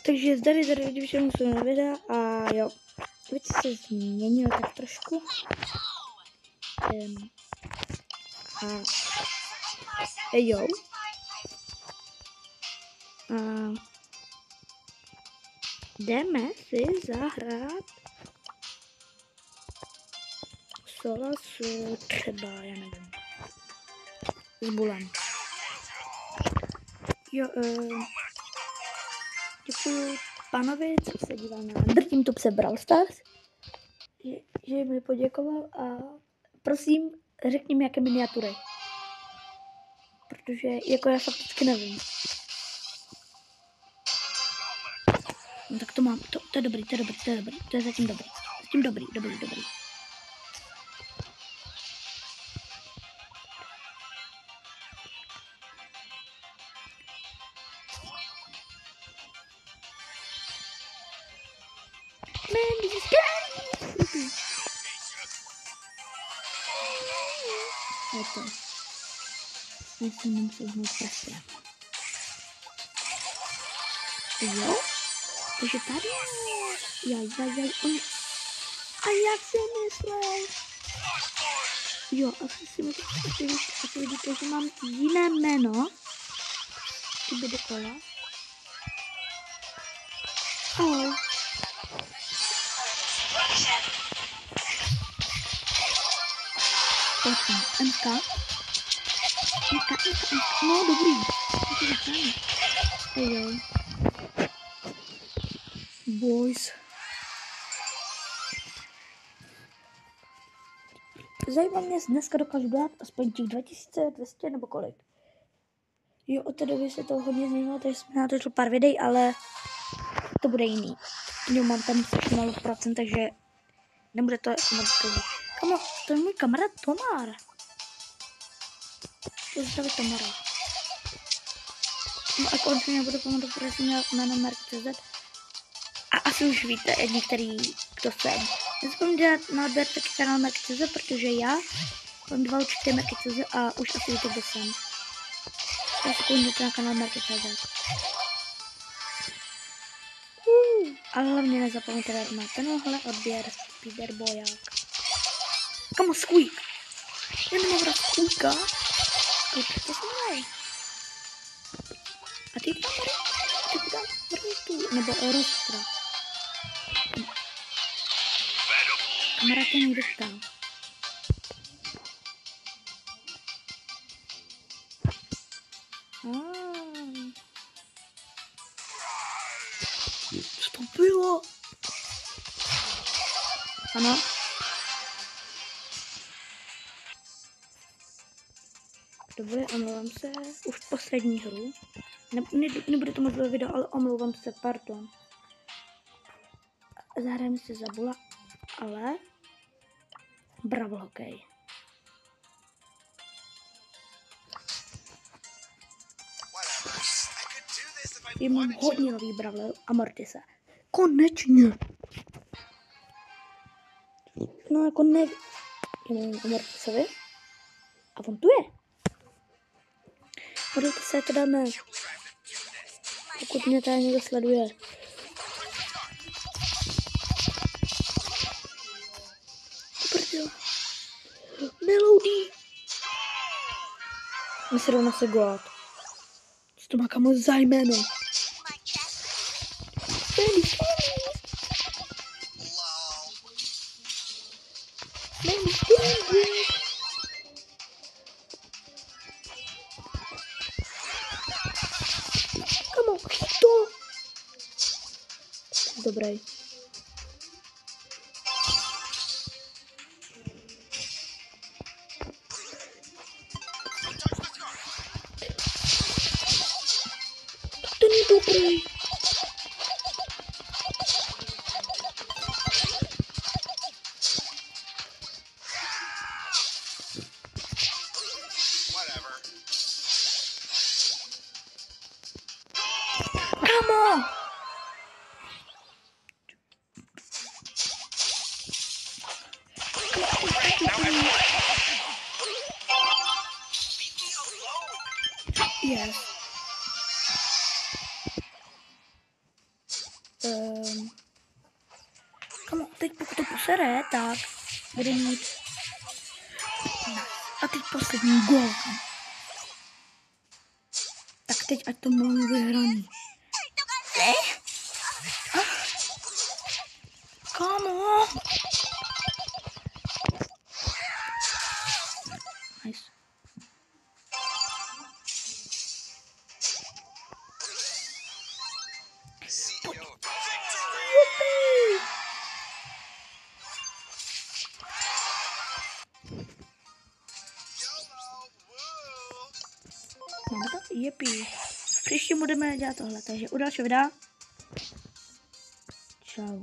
Takže zdary, když jsem musel na videa a jo, věci se změnily tak trošku. Jo. Jdeme si zahrát Solas třeba, já nevím, s Bulem. Jo, děkuji panovi, co se díval na Drtím Tupse Brawl Stars, že mi poděkoval a prosím, řekni mi, jaké miniatury. Protože jako já fakticky nevím. No tak to mám, to je dobrý, to je zatím dobrý. Zatím dobrý. Man, this is scary! Je to. Já si nemusím znovu prostě. Jo? Takže tady jaj, on... A jak si myslel? Jo, asi vidíte, že mám jiné jméno. Kdyby dokola. Ahoj. MK. No, dobrý. Jo. Boys. Zajímá mě, dneska dokážu dát aspoň těch 2200 nebo kolik. Jo, od té doby se to hodně změnilo, takže jsme natočil pár videí, ale to bude jiný. Jo, mám tam strašně málo procent, takže nebude to jako moc dlouho. Kamo, to je můj kamarád Tomar. Pozdravit Tomara. No a konečně nebudu pamatovat, protože jsem měl jméno Merk.cz. A asi už víte, některý, kdo jsem. Nezapomeňte na odběr taky kanál Merk.cz, protože já mám 2 určité Merky.cz a už asi víte, kdo jsem. Já se koukněte na kanál Merky.cz. Ale hlavně nezapomeňte dát na tenhle odběr Spider Boják. Kamo, Squeak! Já nemám rád Squeaka. Squeak, to jsem měl. A ty tam vrtu, nebo Rostra. Kamarád je někde ptal. Co to bylo? Ano. Dobře, omlouvám se. Už poslední hru. Nebude to moc dlouhé video, ale omlouvám se, pardon. Zahrajeme si za Bula, ale Brawl hokej. Já mám hodně nový Brawler a Mortise. Konečně! No jako ne... Já mám o Mortisovi. A on tu je. Mortise to dáme. Pokud mě tady někdo sleduje. Prdel. Melody. My se jdou na segovat. Co to má kamo za jméno? Kamo, to? Dobrý. To není dobrý. Kamo! Yes. Kamo, teď pokud to posere, tak bude mít... A teď poslední gól. Tak teď ať to máme vyhraný. Kamo! Nice. Máme to? Jepi. V příštím budeme dělat tohle, takže u dalšího videa. Čau.